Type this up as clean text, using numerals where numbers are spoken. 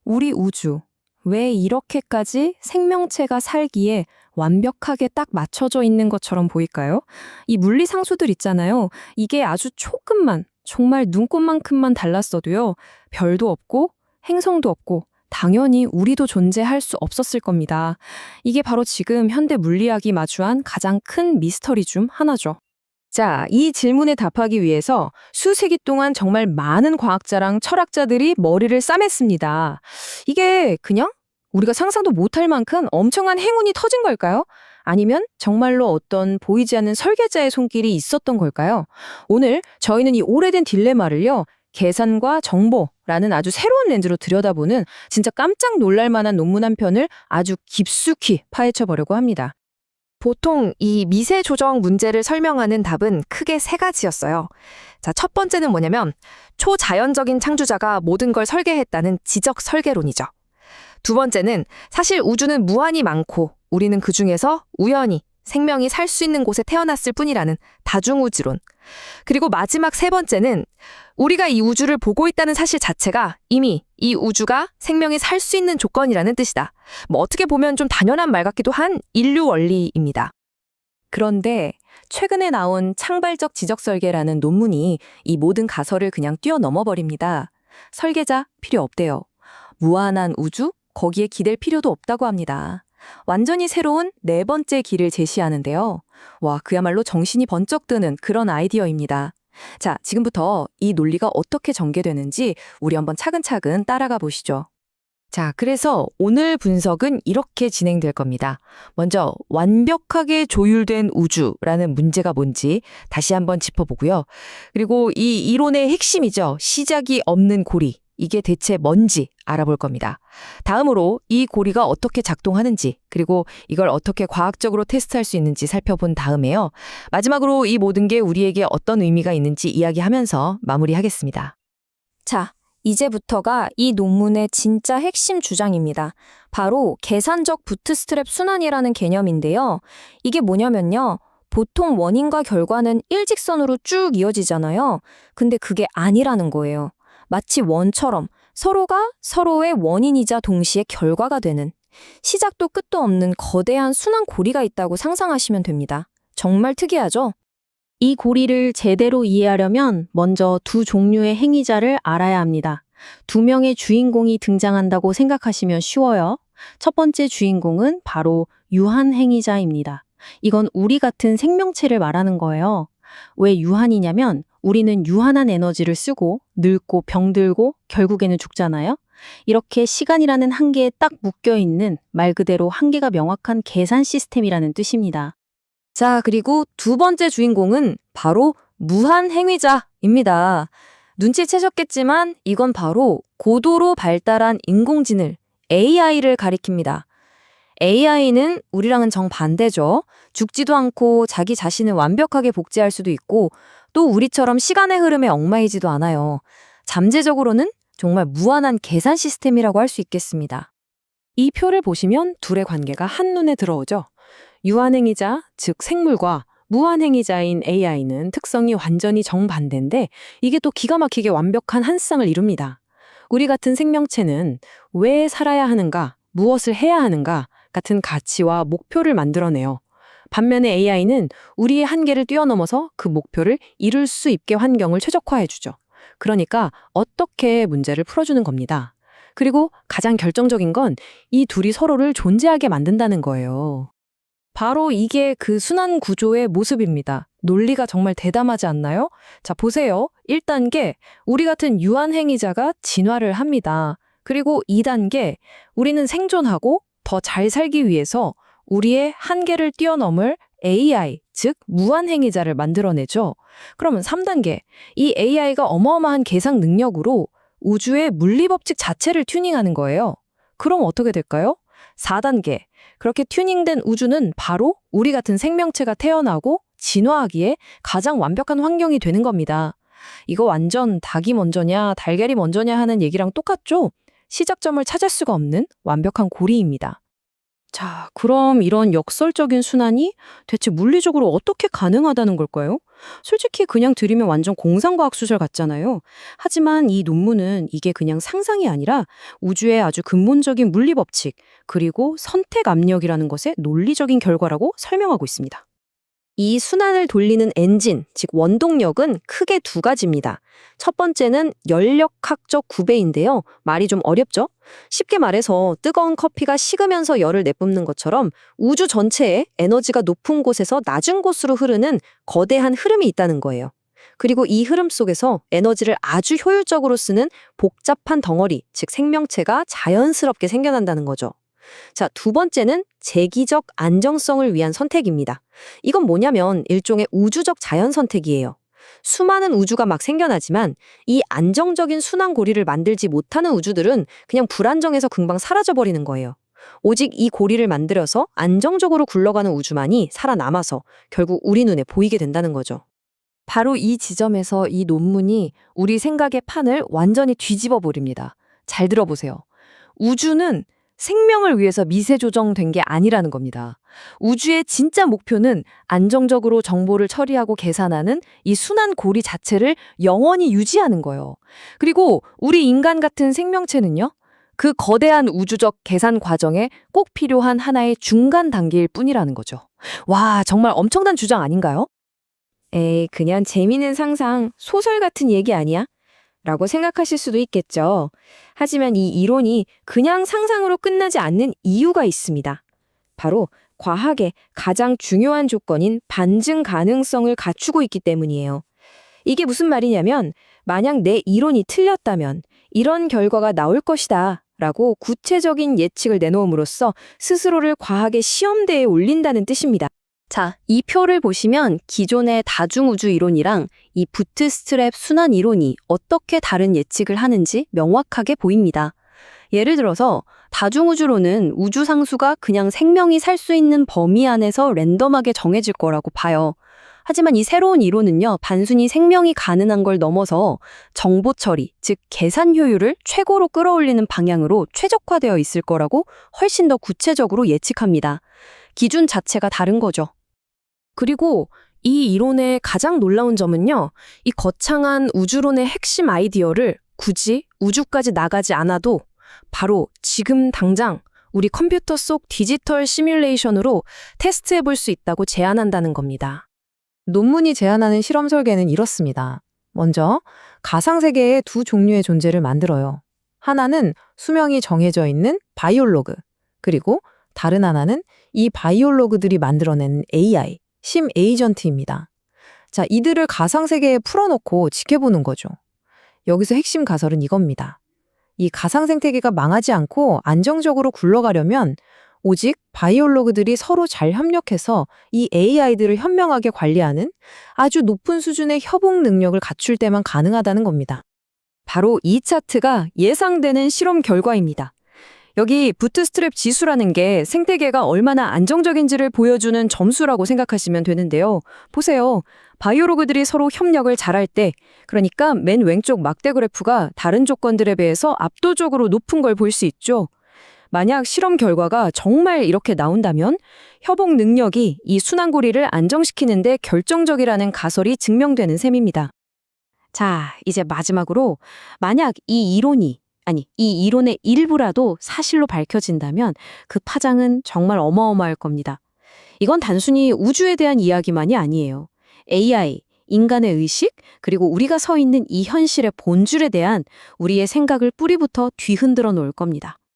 우리 우주, 왜 이렇게까지 생명체가 살기에 완벽하게 딱 맞춰져 있는 것처럼 보일까요? 이 물리 상수들 있잖아요. 이게 아주 조금만, 정말 눈곱만큼만 달랐어도요. 별도 없고 행성도 없고 당연히 우리도 존재할 수 없었을 겁니다. 이게 바로 지금 현대 물리학이 마주한 가장 큰 미스터리 중 하나죠. 자, 이 질문에 답하기 위해서 수세기 동안 정말 많은 과학자랑 철학자들이 머리를 싸맸습니다. 이게 그냥 우리가 상상도 못할 만큼 엄청난 행운이 터진 걸까요? 아니면 정말로 어떤 보이지 않는 설계자의 손길이 있었던 걸까요? 오늘 저희는 이 오래된 딜레마를요, 계산과 정보라는 아주 새로운 렌즈로 들여다보는 진짜 깜짝 놀랄 만한 논문 한 편을 아주 깊숙이 파헤쳐 보려고 합니다. 보통 이 미세 조정 문제를 설명하는 답은 크게 세 가지였어요. 자, 첫 번째는 뭐냐면 초자연적인 창조자가 모든 걸 설계했다는 지적 설계론이죠. 두 번째는 사실 우주는 무한히 많고 우리는 그중에서 우연히 생명이 살 수 있는 곳에 태어났을 뿐이라는 다중우주론. 그리고 마지막 세 번째는 우리가 이 우주를 보고 있다는 사실 자체가 이미 이 우주가 생명이 살 수 있는 조건이라는 뜻이다. 어떻게 보면 좀 당연한 말 같기도 한 인류 원리입니다. 그런데 최근에 나온 창발적 지적 설계라는 논문이 이 모든 가설을 그냥 뛰어넘어 버립니다. 설계자 필요 없대요. 무한한 우주? 거기에 기댈 필요도 없다고 합니다. 완전히 새로운 네 번째 길을 제시하는데요. 와, 그야말로 정신이 번쩍 드는 그런 아이디어입니다. 자, 지금부터 이 논리가 어떻게 전개되는지 우리 한번 차근차근 따라가 보시죠. 자, 그래서 오늘 분석은 이렇게 진행될 겁니다. 먼저 완벽하게 조율된 우주라는 문제가 뭔지 다시 한번 짚어보고요. 그리고 이 이론의 핵심이죠. 시작이 없는 고리. 이게 대체 뭔지 알아볼 겁니다. 다음으로 이 고리가 어떻게 작동하는지, 그리고 이걸 어떻게 과학적으로 테스트할 수 있는지 살펴본 다음에요. 마지막으로 이 모든 게 우리에게 어떤 의미가 있는지 이야기하면서 마무리하겠습니다. 자, 이제부터가 이 논문의 진짜 핵심 주장입니다. 바로 계산적 부트스트랩 순환이라는 개념인데요. 이게 뭐냐면요. 보통 원인과 결과는 일직선으로 쭉 이어지잖아요. 근데 그게 아니라는 거예요. 마치 원처럼 서로가 서로의 원인이자 동시에 결과가 되는, 시작도 끝도 없는 거대한 순환 고리가 있다고 상상하시면 됩니다. 정말 특이하죠? 이 고리를 제대로 이해하려면 먼저 두 종류의 행위자를 알아야 합니다. 두 명의 주인공이 등장한다고 생각하시면 쉬워요. 첫 번째 주인공은 바로 유한 행위자입니다. 이건 우리 같은 생명체를 말하는 거예요. 왜 유한이냐면 우리는 유한한 에너지를 쓰고 늙고 병들고 결국에는 죽잖아요. 이렇게 시간이라는 한계에 딱 묶여있는 말 그대로 한계가 명확한 계산 시스템이라는 뜻입니다. 자, 그리고 두 번째 주인공은 바로 무한 행위자입니다. 눈치채셨겠지만 이건 바로 고도로 발달한 인공지능 AI를 가리킵니다. AI는 우리랑은 정반대죠. 죽지도 않고 자기 자신을 완벽하게 복제할 수도 있고 또 우리처럼 시간의 흐름에 얽매이지도 않아요. 잠재적으로는 정말 무한한 계산 시스템이라고 할 수 있겠습니다. 이 표를 보시면 둘의 관계가 한눈에 들어오죠. 유한행위자, 즉 생물과 무한행위자인 AI는 특성이 완전히 정반대인데 이게 또 기가 막히게 완벽한 한 쌍을 이룹니다. 우리 같은 생명체는 왜 살아야 하는가, 무엇을 해야 하는가 같은 가치와 목표를 만들어내요. 반면에 AI는 우리의 한계를 뛰어넘어서 그 목표를 이룰 수 있게 환경을 최적화해주죠. 그러니까 어떻게 문제를 풀어주는 겁니다. 그리고 가장 결정적인 건 이 둘이 서로를 존재하게 만든다는 거예요. 바로 이게 그 순환 구조의 모습입니다. 논리가 정말 대담하지 않나요? 자, 보세요. 1단계, 우리 같은 유한 행위자가 진화를 합니다. 그리고 2단계, 우리는 생존하고 더 잘 살기 위해서 우리의 한계를 뛰어넘을 AI, 즉 무한행위자를 만들어내죠. 그러면 3단계, 이 AI가 어마어마한 계산 능력으로 우주의 물리법칙 자체를 튜닝하는 거예요. 그럼 어떻게 될까요? 4단계, 그렇게 튜닝된 우주는 바로 우리 같은 생명체가 태어나고 진화하기에 가장 완벽한 환경이 되는 겁니다. 이거 완전 닭이 먼저냐 달걀이 먼저냐 하는 얘기랑 똑같죠? 시작점을 찾을 수가 없는 완벽한 고리입니다. 자, 그럼 이런 역설적인 순환이 대체 물리적으로 어떻게 가능하다는 걸까요? 솔직히 그냥 들으면 완전 공상과학 수술 같잖아요. 하지만 이 논문은 이게 그냥 상상이 아니라 우주의 아주 근본적인 물리 법칙, 그리고 선택 압력이라는 것의 논리적인 결과라고 설명하고 있습니다. 이 순환을 돌리는 엔진, 즉 원동력은 크게 두 가지입니다. 첫 번째는 열역학적 구배인데요. 말이 좀 어렵죠? 쉽게 말해서 뜨거운 커피가 식으면서 열을 내뿜는 것처럼 우주 전체에 에너지가 높은 곳에서 낮은 곳으로 흐르는 거대한 흐름이 있다는 거예요. 그리고 이 흐름 속에서 에너지를 아주 효율적으로 쓰는 복잡한 덩어리, 즉 생명체가 자연스럽게 생겨난다는 거죠. 자, 두 번째는 재기적 안정성을 위한 선택입니다. 이건 뭐냐면 일종의 우주적 자연 선택이에요. 수많은 우주가 막 생겨나지만 이 안정적인 순환고리를 만들지 못하는 우주들은 그냥 불안정해서 금방 사라져버리는 거예요. 오직 이 고리를 만들어서 안정적으로 굴러가는 우주만이 살아남아서 결국 우리 눈에 보이게 된다는 거죠. 바로 이 지점에서 이 논문이 우리 생각의 판을 완전히 뒤집어 버립니다. 잘 들어보세요. 우주는 생명을 위해서 미세 조정된 게 아니라는 겁니다. 우주의 진짜 목표는 안정적으로 정보를 처리하고 계산하는 이 순환 고리 자체를 영원히 유지하는 거예요. 그리고 우리 인간 같은 생명체는요, 그 거대한 우주적 계산 과정에 꼭 필요한 하나의 중간 단계일 뿐이라는 거죠. 와, 정말 엄청난 주장 아닌가요? 에이, 그냥 재미있는 상상, 소설 같은 얘기 아니야? 라고 생각하실 수도 있겠죠. 하지만 이 이론이 그냥 상상으로 끝나지 않는 이유가 있습니다. 바로 과학의 가장 중요한 조건인 반증 가능성을 갖추고 있기 때문이에요. 이게 무슨 말이냐면 만약 내 이론이 틀렸다면 이런 결과가 나올 것이다 라고 구체적인 예측을 내놓음으로써 스스로를 과학의 시험대에 올린다는 뜻입니다. 자, 이 표를 보시면 기존의 다중우주 이론이랑 이 부트스트랩 순환 이론이 어떻게 다른 예측을 하는지 명확하게 보입니다. 예를 들어서 다중우주론은 우주 상수가 그냥 생명이 살 수 있는 범위 안에서 랜덤하게 정해질 거라고 봐요. 하지만 이 새로운 이론은요, 단순히 생명이 가능한 걸 넘어서 정보 처리, 즉 계산 효율을 최고로 끌어올리는 방향으로 최적화되어 있을 거라고 훨씬 더 구체적으로 예측합니다. 기준 자체가 다른 거죠. 그리고 이 이론의 가장 놀라운 점은요, 이 거창한 우주론의 핵심 아이디어를 굳이 우주까지 나가지 않아도 바로 지금 당장 우리 컴퓨터 속 디지털 시뮬레이션으로 테스트해 볼 수 있다고 제안한다는 겁니다. 논문이 제안하는 실험 설계는 이렇습니다. 먼저 가상세계의 두 종류의 존재를 만들어요. 하나는 수명이 정해져 있는 바이올로그, 그리고 다른 하나는 이 바이올로그들이 만들어낸 AI, 심 에이전트입니다. 자, 이들을 가상세계에 풀어놓고 지켜보는 거죠. 여기서 핵심 가설은 이겁니다. 이 가상생태계가 망하지 않고 안정적으로 굴러가려면 오직 바이올로그들이 서로 잘 협력해서 이 AI들을 현명하게 관리하는 아주 높은 수준의 협응 능력을 갖출 때만 가능하다는 겁니다. 바로 이 차트가 예상되는 실험 결과입니다. 여기 부트스트랩 지수라는 게 생태계가 얼마나 안정적인지를 보여주는 점수라고 생각하시면 되는데요. 보세요. 바이오로그들이 서로 협력을 잘할 때, 그러니까 맨 왼쪽 막대 그래프가 다른 조건들에 비해서 압도적으로 높은 걸 볼 수 있죠. 만약 실험 결과가 정말 이렇게 나온다면 협업 능력이 이 순환고리를 안정시키는 데 결정적이라는 가설이 증명되는 셈입니다. 자, 이제 마지막으로 만약 이 이론의 일부라도 사실로 밝혀진다면 그 파장은 정말 어마어마할 겁니다. 이건 단순히 우주에 대한 이야기만이 아니에요. AI, 인간의 의식, 그리고 우리가 서 있는 이 현실의 본질에 대한 우리의 생각을 뿌리부터 뒤흔들어 놓을 겁니다.